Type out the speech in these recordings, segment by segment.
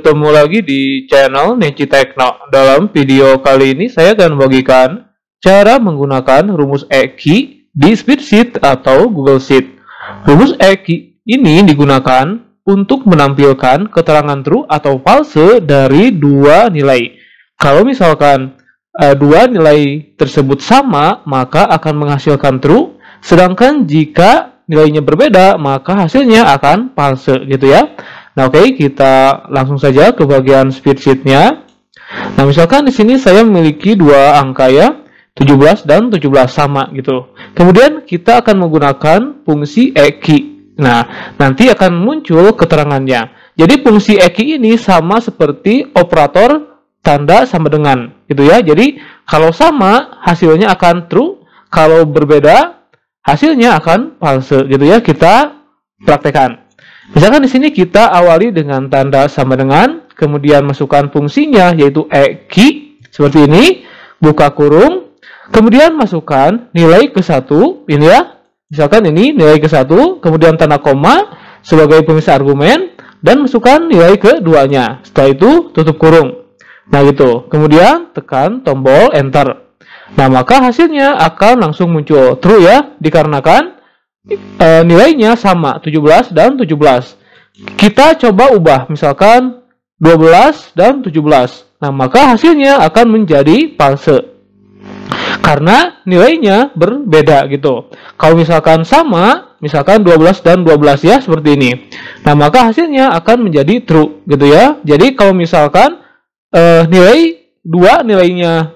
bertemu lagi di channel Neci Tekno. Dalam video kali ini saya akan membagikan cara menggunakan rumus EKI di Spreadsheet atau Google Sheet. Rumus EKI ini digunakan untuk menampilkan keterangan true atau false dari dua nilai. Kalau misalkan dua nilai tersebut sama, maka akan menghasilkan true. Sedangkan jika nilainya berbeda, maka hasilnya akan false gitu ya. Nah, oke, kita langsung saja ke bagian spreadsheet-nya. Nah, misalkan di sini saya memiliki dua angka ya, 17 dan 17 sama gitu. Kemudian kita akan menggunakan fungsi EKI. Nah, nanti akan muncul keterangannya. Jadi fungsi EKI ini sama seperti operator tanda sama dengan gitu ya. Jadi kalau sama hasilnya akan true, kalau berbeda hasilnya akan false gitu ya. Kita praktekkan. Misalkan di sini kita awali dengan tanda sama dengan, kemudian masukkan fungsinya yaitu EKI seperti ini, buka kurung, kemudian masukkan nilai ke 1 ini ya. Misalkan ini nilai ke 1, kemudian tanda koma sebagai pemisah argumen dan masukkan nilai keduanya. Setelah itu tutup kurung. Nah gitu. Kemudian tekan tombol enter. Nah, maka hasilnya akan langsung muncul true ya, dikarenakan nilainya sama 17 dan 17. Kita coba ubah misalkan 12 dan 17. Nah, maka hasilnya akan menjadi false karena nilainya berbeda gitu. Kalau misalkan sama, misalkan 12 dan 12 ya seperti ini. Nah, maka hasilnya akan menjadi true gitu ya. Jadi kalau misalkan nilai dua nilainya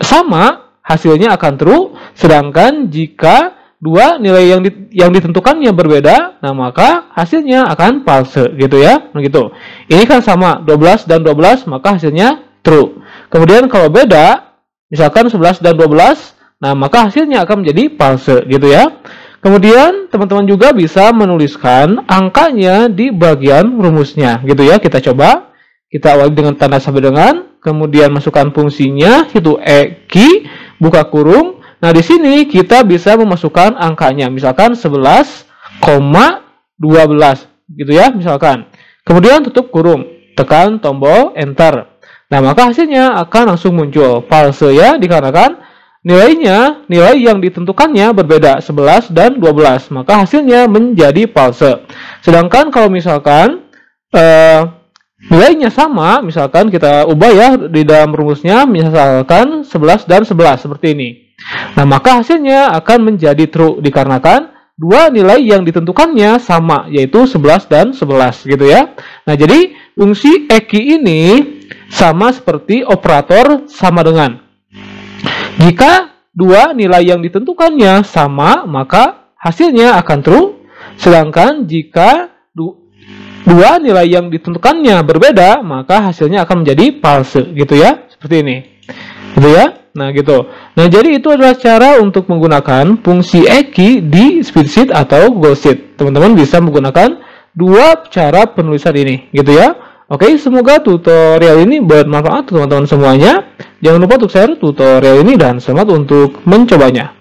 sama, hasilnya akan true. Sedangkan jika dua nilai yang ditentukannya berbeda, nah maka hasilnya akan false gitu ya. Begitu. Ini kan sama 12 dan 12, maka hasilnya true. Kemudian kalau beda, misalkan 11 dan 12, nah maka hasilnya akan menjadi false gitu ya. Kemudian teman-teman juga bisa menuliskan angkanya di bagian rumusnya gitu ya. Kita coba. Kita awali dengan tanda sama dengan, kemudian masukkan fungsinya yaitu EKI, buka kurung. Nah, di sini kita bisa memasukkan angkanya, misalkan 11,12 gitu ya, misalkan. Kemudian tutup kurung, tekan tombol enter. Nah, maka hasilnya akan langsung muncul false ya, dikarenakan nilai yang ditentukannya berbeda, 11 dan 12. Maka hasilnya menjadi false. Sedangkan kalau misalkan nilainya sama, misalkan kita ubah ya di dalam rumusnya, misalkan 11 dan 11 seperti ini. Nah, maka hasilnya akan menjadi true dikarenakan dua nilai yang ditentukannya sama, yaitu 11 dan 11 gitu ya. Nah, jadi fungsi EKI ini sama seperti operator sama dengan. Jika dua nilai yang ditentukannya sama, maka hasilnya akan true. Sedangkan jika dua nilai yang ditentukannya berbeda, maka hasilnya akan menjadi false gitu ya. Seperti ini. Gitu ya. Nah, gitu. Nah, jadi itu adalah cara untuk menggunakan fungsi EKI di Spreadsheet atau Google Sheet. Teman-teman bisa menggunakan dua cara penulisan ini, gitu ya. Oke, semoga tutorial ini bermanfaat teman-teman semuanya. Jangan lupa untuk share tutorial ini dan semangat untuk mencobanya.